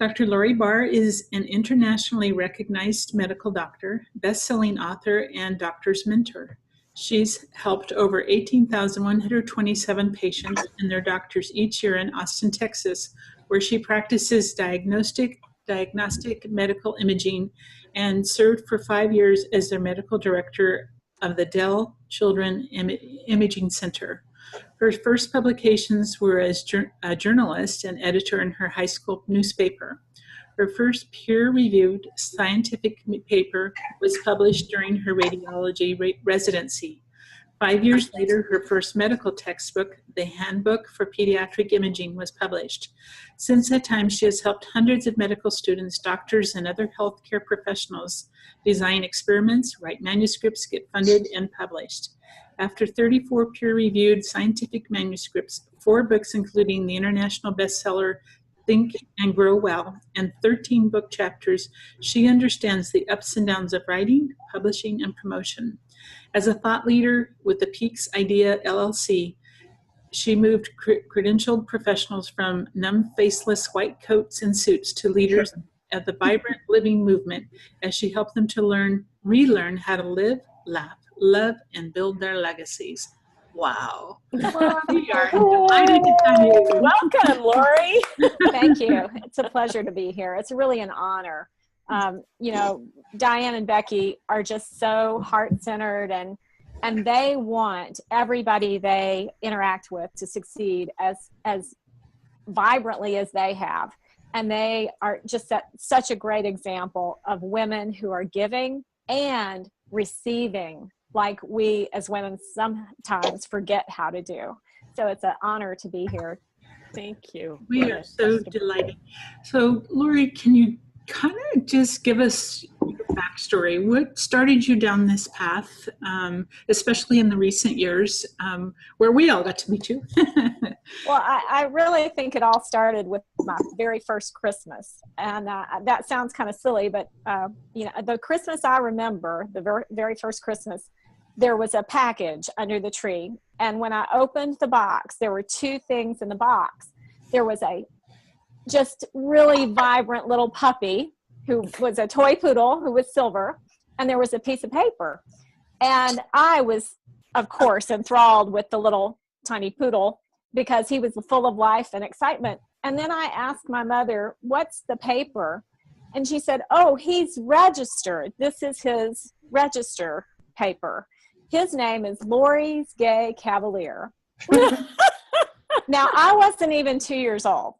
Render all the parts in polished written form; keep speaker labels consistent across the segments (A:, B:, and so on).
A: Dr. Lori Barr is an internationally recognized medical doctor, best-selling author, and doctor's mentor. She's helped over 18,127 patients and their doctors each year in Austin, Texas, where she practices diagnostic medical imaging and served for 5 years as their medical director of the Dell Childrens Imaging Center. Her first publications were as a journalist and editor in her high school newspaper. Her first peer-reviewed scientific paper was published during her radiology residency. 5 years later, her first medical textbook, the Handbook for Pediatric Imaging, was published. Since that time, she has helped hundreds of medical students, doctors, and other healthcare professionals design experiments, write manuscripts, get funded, and published. After 34 peer-reviewed scientific manuscripts, 4 books including the international bestseller Think and Grow Well, and 13 book chapters, she understands the ups and downs of writing, publishing, and promotion. As a thought leader with the Peak Idea LLC, she moved credentialed professionals from numb, faceless white coats and suits to leaders of the vibrant living movement as she helped them to relearn how to live, laugh, love, and build their legacies. Wow. Well, we are delighted to have you.
B: Welcome, Lori. Thank you. It's a pleasure to be here. It's really an honor. You know, Diane and Becky are just so heart-centered, and they want everybody they interact with to succeed as vibrantly as they have. And they are just such a great example of women who are giving and receiving, like we as women sometimes forget how to do. So it's an honor to be here. Thank you.
A: We are so delighted. So Lori, can you kind of just give us your backstory? What started you down this path, especially in the recent years, where we all got to meet you?
B: Well, I really think it all started with my very first Christmas. And that sounds kind of silly, but you know, the Christmas I remember, the very first Christmas, there was a package under the tree. And when I opened the box, there were 2 things in the box. There was a just really vibrant little puppy who was a toy poodle who was silver, and there was a piece of paper. And I was, of course, enthralled with the little tiny poodle because he was full of life and excitement. And then I asked my mother, "What's the paper?" And she said, "Oh, he's registered. This is his register paper. His name is Lori's Gay Cavalier." Now, I wasn't even 2 years old.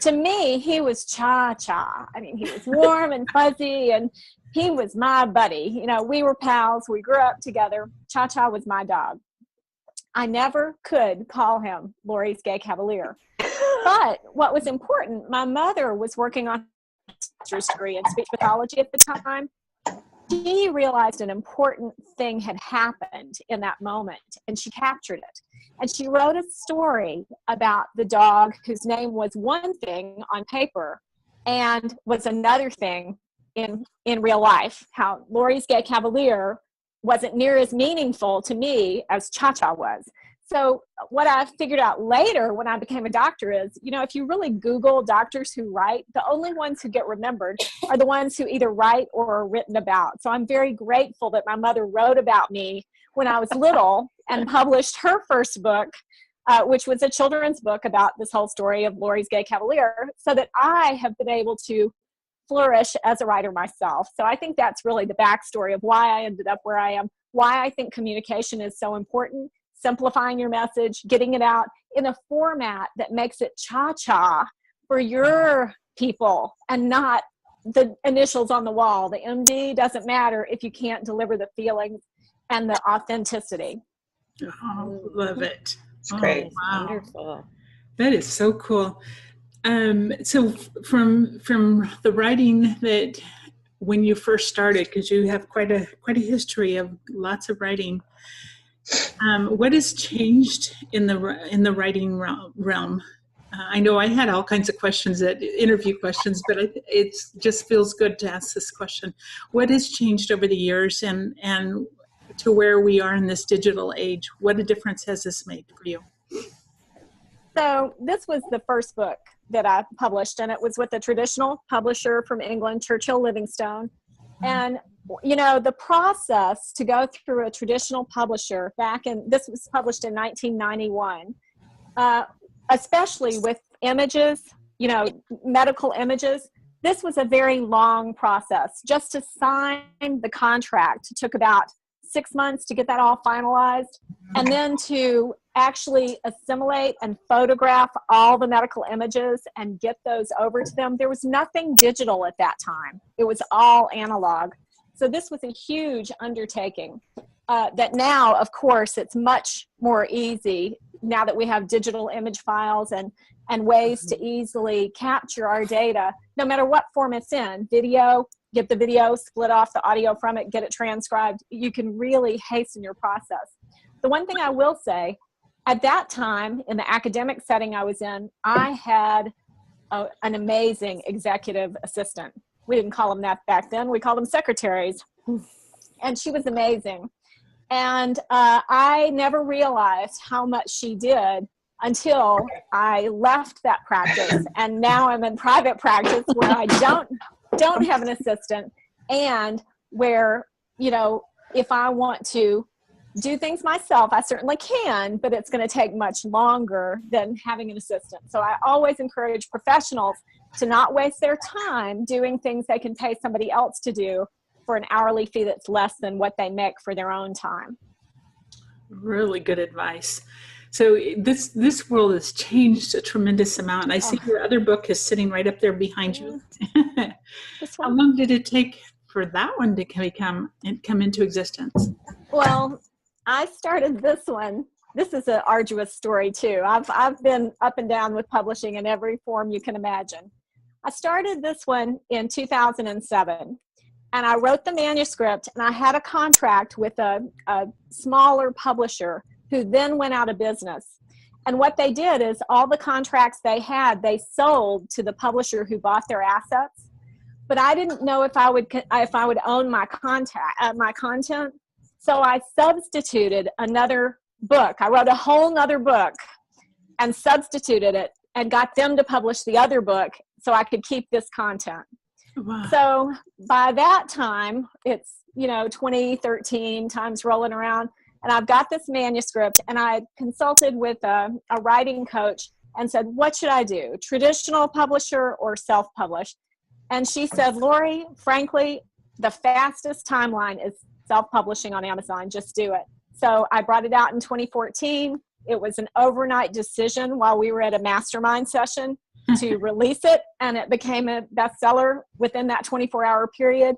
B: To me, he was Cha-Cha. I mean, he was warm and fuzzy, and he was my buddy. You know, we were pals. We grew up together. Cha-Cha was my dog. I never could call him Lori's Gay Cavalier. But what was important, my mother was working on a master's degree in speech pathology at the time. She realized an important thing had happened in that moment, and she captured it. And she wrote a story about the dog whose name was one thing on paper and was another thing in real life. How Lori's Gay Cavalier wasn't near as meaningful to me as Cha-Cha was. So what I figured out later when I became a doctor is, you know, if you really Google doctors who write, the only ones who get remembered are the ones who either write or are written about. So I'm very grateful that my mother wrote about me when I was little and published her first book, which was a children's book about this whole story of Lori's Gay Cavalier, so that I have been able to flourish as a writer myself. So I think that's really the backstory of why I ended up where I am, why I think communication is so important. Simplifying your message, getting it out in a format that makes it Cha-Cha for your people and not the initials on the wall. The MD doesn't matter if you can't deliver the feelings and the authenticity.
A: Oh, love it.
C: It's great.
A: Wow.
C: Wonderful.
A: That is so cool. So from the writing that when you first started, because you have quite a history of lots of writing, what has changed in the writing realm? I know I had all kinds of questions, interview questions, but it just feels good to ask this question. What has changed over the years and to where we are in this digital age? What a difference has this made for you?
B: So this was the first book that I published, and it was with a traditional publisher from England, Churchill Livingstone. And, you know, the process to go through a traditional publisher this was published in 1991, especially with images, you know, medical images, this was a very long process. Just to sign the contract took about 6 months to get that all finalized. And then to actually assimilate and photograph all the medical images and get those over to them. There was nothing digital at that time. It was all analog. So this was a huge undertaking that now, of course, it's much more easy now that we have digital image files and ways to easily capture our data, no matter what form it's in. Video, get the video, split off the audio from it, get it transcribed. You can really hasten your process. The one thing I will say, at that time, in the academic setting I was in, I had an amazing executive assistant. We didn't call them that back then. We called them secretaries. And she was amazing. And I never realized how much she did until I left that practice. And now I'm in private practice where I don't have an assistant, and where, you know, if I want to do things myself, I certainly can, but it's going to take much longer than having an assistant. So I always encourage professionals to not waste their time doing things they can pay somebody else to do for an hourly fee that's less than what they make for their own time.
A: Really good advice. So this world has changed a tremendous amount. I see your other book is sitting right up there behind you. How long did it take for that one to come into existence?
B: Well, I started this one. This is an arduous story too. I've been up and down with publishing in every form you can imagine. I started this one in 2007. And I wrote the manuscript, and I had a contract with a smaller publisher who then went out of business. And what they did is all the contracts they had, they sold to the publisher who bought their assets. But I didn't know if I would own my content. So I substituted another book. I wrote a whole nother book and substituted it and got them to publish the other book so I could keep this content.
A: Wow.
B: So by that time, it's, you know, 2013, time's rolling around, and I've got this manuscript, and I consulted with a writing coach and said, what should I do? Traditional publisher or self-publish? And she said, Lori, frankly, the fastest timeline is self-publishing on Amazon. Just do it. So I brought it out in 2014. It was an overnight decision while we were at a mastermind session to release it, and it became a bestseller within that 24-hour period.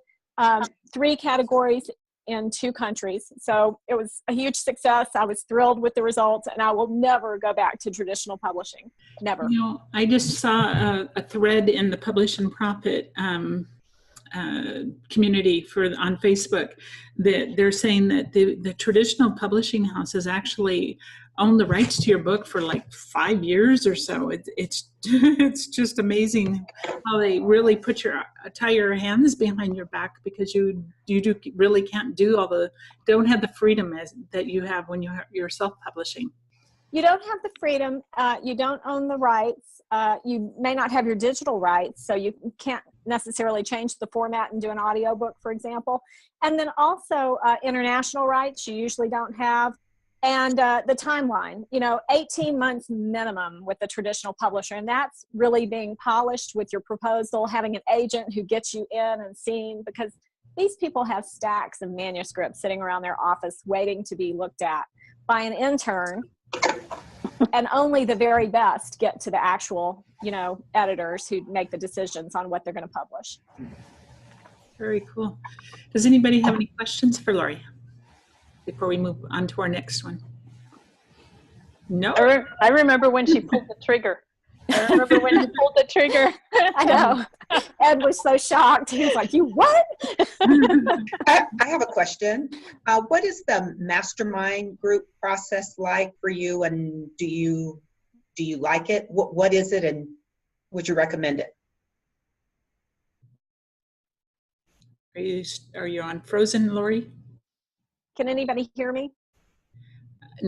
B: 3 categories in 2 countries. So it was a huge success. I was thrilled with the results, and I will never go back to traditional publishing. Never.
A: You know, I just saw a thread in the Publish and Profit community on Facebook that they're saying that the traditional publishing houses actually own the rights to your book for like 5 years or so. It's it's just amazing how they really tie your hands behind your back, because you really can't don't have the freedom that you have when you're self-publishing.
B: You don't have the freedom. You don't own the rights. You may not have your digital rights, so you can't necessarily change the format and do an audiobook, for example. And then also international rights you usually don't have. And the timeline, 18 months minimum with the traditional publisher. And that's really being polished with your proposal, having an agent who gets you in and seen, because these people have stacks of manuscripts sitting around their office waiting to be looked at by an intern. And only the very best get to the actual, editors who make the decisions on what they're going to publish.
A: Very cool. Does anybody have any questions for Lori before we move on to our next one? No.
C: I remember when she pulled the trigger.
B: I know. Ed was so shocked. He was like, "You what?"
D: I have a question. What is the mastermind group process like for you, and do you like it? What is it, and would you recommend it?
A: Are you on frozen, Lori?
B: Can anybody hear me?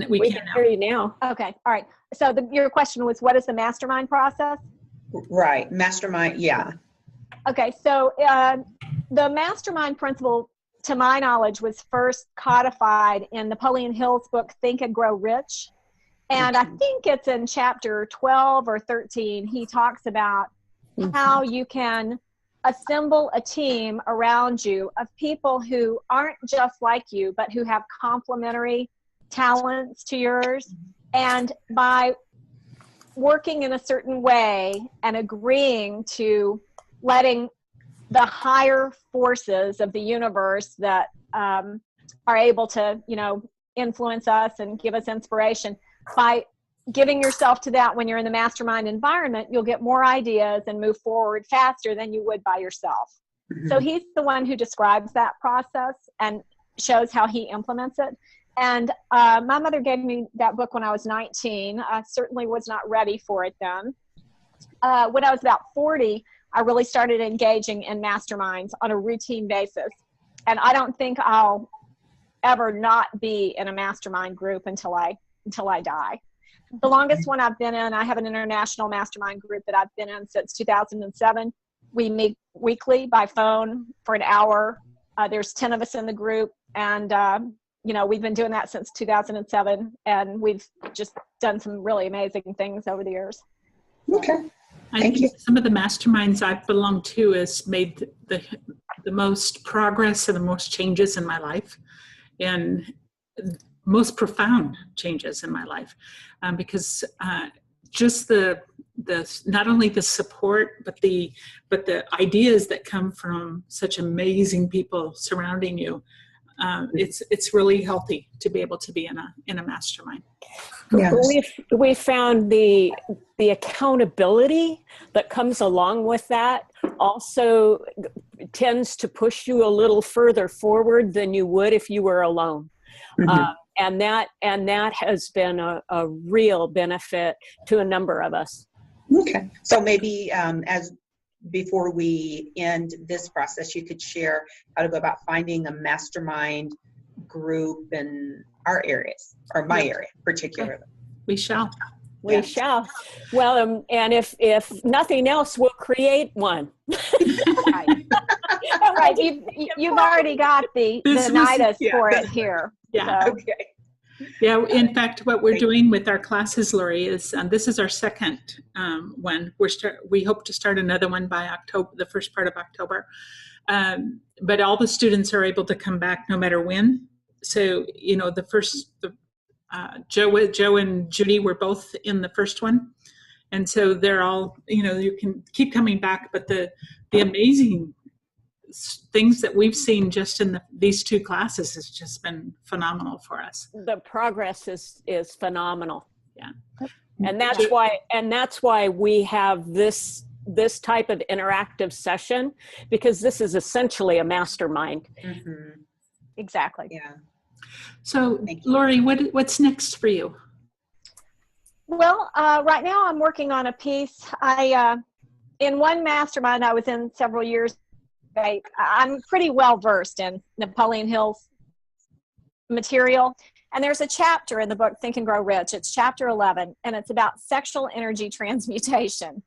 A: We
E: We
A: can
E: can
A: now.
E: hear you now.
B: Okay, all right. So your question was, what is the mastermind process?
D: Right, mastermind, yeah.
B: Okay, so the mastermind principle, to my knowledge, was first codified in Napoleon Hill's book, Think and Grow Rich. And I think it's in chapter 12 or 13, he talks about how you can assemble a team around you of people who aren't just like you, but who have complementary talents to yours. And by working in a certain way and agreeing to letting the higher forces of the universe that are able to, influence us and give us inspiration, by giving yourself to that when you're in the mastermind environment, you'll get more ideas and move forward faster than you would by yourself. So he's the one who describes that process and shows how he implements it. And my mother gave me that book when I was 19. I certainly was not ready for it then. When I was about 40, I really started engaging in masterminds on a routine basis. And I don't think I'll ever not be in a mastermind group until I die. The longest one I've been in, I have an international mastermind group that I've been in since 2007. We meet weekly by phone for an hour. There's 10 of us in the group, and we've been doing that since 2007, and we've just done some really amazing things over the years.
D: Okay.
A: I think some of the masterminds I've belonged to has made the most progress and the most changes in my life, and most profound changes in my life, because just the not only the support but the ideas that come from such amazing people surrounding you, it's really healthy to be able to be in a mastermind.
D: Yes.
E: We found the accountability that comes along with that also tends to push you a little further forward than you would if you were alone. And that has been a real benefit to a number of us.
D: Okay. So maybe before we end this process, you could share how to go about finding a mastermind group in our areas, or my area particularly.
A: We shall.
E: We shall. Well, and if nothing else, we'll create one.
B: Right. You've already got the nidus for it here.
A: Yeah.
B: So.
D: Okay.
A: Yeah. In fact, what we're doing with our classes, Lori, is this is our second one. We hope to start another one by October, the first part of October. But all the students are able to come back no matter when. So Joe and Judy were both in the first one, and so they're all, you can keep coming back. But the amazing things that we've seen just in these two classes has just been phenomenal for us.
E: The progress is phenomenal.
A: Yeah.
E: And that's why we have this type of interactive session, because this is essentially a mastermind.
B: Exactly.
D: Yeah.
A: So, Lori, what's next for you?
B: Well, right now I'm working on a piece. In one mastermind I was in several years. I'm pretty well versed in Napoleon Hill's material. And there's a chapter in the book, Think and Grow Rich. It's chapter 11, and it's about sexual energy transmutation.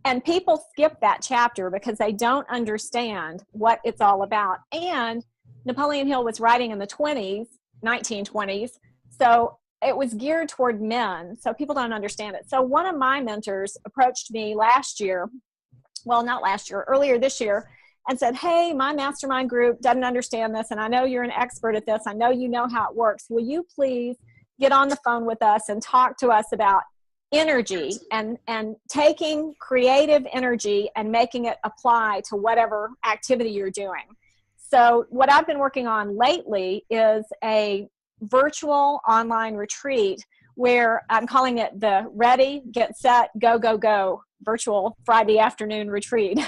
B: And people skip that chapter because they don't understand what it's all about. And Napoleon Hill was writing in the 1920s. So it was geared toward men. So people don't understand it. So one of my mentors approached me earlier this year, and said, hey, my mastermind group doesn't understand this, and I know you're an expert at this. I know you know how it works. Will you please get on the phone with us and talk to us about energy and taking creative energy and making it apply to whatever activity you're doing? So what I've been working on lately is a virtual online retreat where I'm calling it the Ready, Get Set, Go, Go, Go virtual Friday afternoon retreat.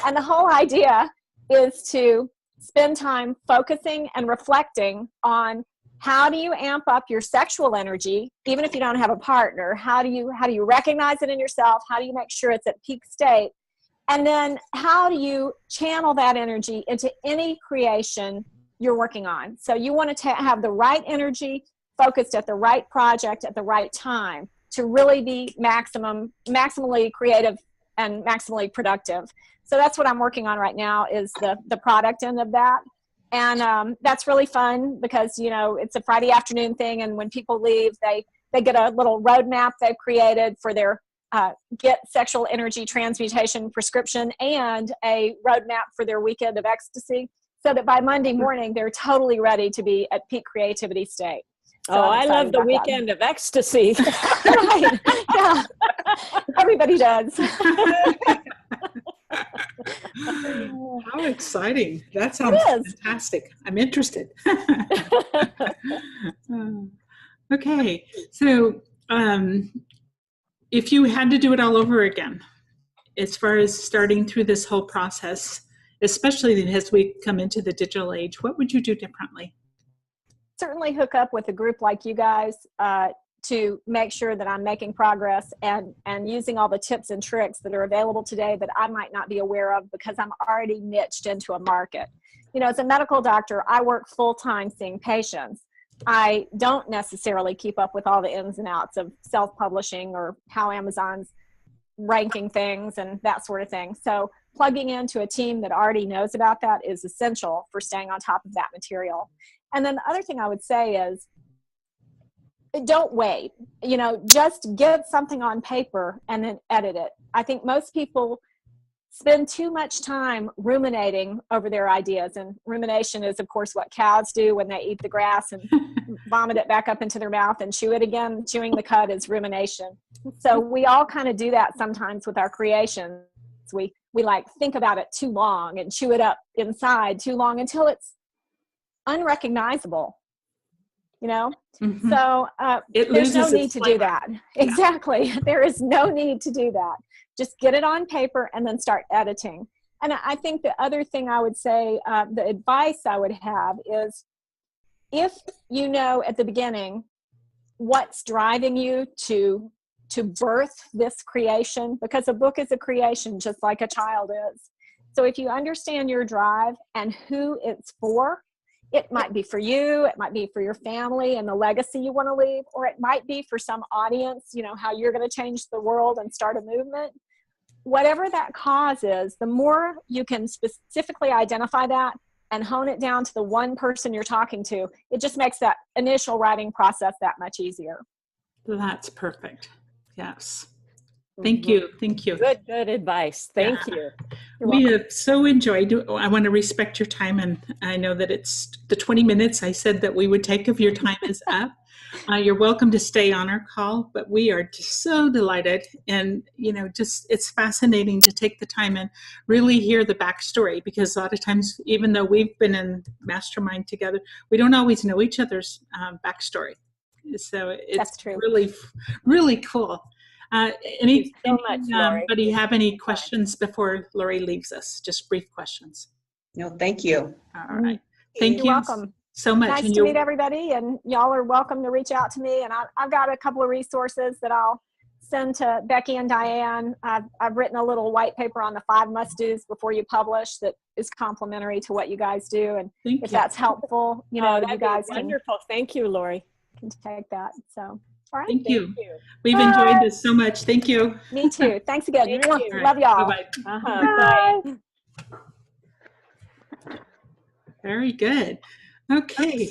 B: And the whole idea is to spend time focusing and reflecting on how do you amp up your sexual energy, even if you don't have a partner. How do you recognize it in yourself? How do you make sure it's at peak state? And then how do you channel that energy into any creation you're working on? So you want to have the right energy focused at the right project at the right time to really be maximally creative and maximally productive. So that's what I'm working on right now, is the product end of that. And that's really fun because, you know, it's a Friday afternoon thing, and when people leave, they get a little roadmap they've created for their get sexual energy transmutation prescription and a roadmap for their weekend of ecstasy, so that by Monday morning, they're totally ready to be at peak creativity state. So
E: oh, I love the weekend of ecstasy.
B: Right. Yeah. Everybody does.
A: How exciting. That sounds fantastic. I'm interested. Okay. So if you had to do it all over again, as far as starting through this whole process, especially as we come into the digital age, what would you do differently?
B: Certainly hook up with a group like you guys to make sure that I'm making progress and using all the tips and tricks that are available today that I might not be aware of because I'm already niched into a market. You know, as a medical doctor, I work full-time seeing patients. I don't necessarily keep up with all the ins and outs of self-publishing or how Amazon's ranking things and that sort of thing. So plugging into a team that already knows about that is essential for staying on top of that material. And then the other thing I would say is, don't wait. You know, just get something on paper and then edit it. I think most people spend too much time ruminating over their ideas. And rumination is, of course, what cows do when they eat the grass and vomit it back up into their mouth and chew it again. Chewing the cud is rumination. So we all kind of do that sometimes with our creations. We like think about it too long and chew it up inside too long until it's unrecognizable. You know, so there's no need to do that. Yeah. Exactly. There is no need to do that. Just get it on paper and then start editing. And I think the other thing I would say, the advice I would have is, if you know at the beginning what's driving you to birth this creation, because a book is a creation just like a child is. So if you understand your drive and who it's for, it might be for you, it might be for your family and the legacy you want to leave, or it might be for some audience, you know, how you're going to change the world and start a movement. Whatever that cause is, the more you can specifically identify that and hone it down to the one person you're talking to, it just makes that initial writing process that much easier.
A: That's perfect. Yes. Thank you. Thank you.
E: Good advice. Thank you.
A: We have so enjoyed. I want to respect your time, and I know that it's the 20 minutes I said that we would take of your time is up. You're welcome to stay on our call, but we are just so delighted, and you know, just it's fascinating to take the time and really hear the backstory, because a lot of times, even though we've been in mastermind together, we don't always know each other's backstory. So it's really, really cool. Anybody have any questions before Lori leaves us? Just brief questions.
D: No, thank you.
A: All right. Thank you.
B: You're welcome.
A: So much.
B: Nice to meet everybody, and y'all are welcome to reach out to me. And I've got a couple of resources that I'll send to Becky and Diane. I've written a little white paper on the 5 must-dos before you publish that is complementary to what you guys do. And if that's helpful, you know, you guys can.
E: Wonderful. Thank you, Lori.
B: Can take that. So. All right.
A: Thank you. We've enjoyed this so much. Thank you.
B: Me too. Thanks again.
E: Thank you.
B: Love y'all.
A: Bye-bye. Bye. Very good. Okay.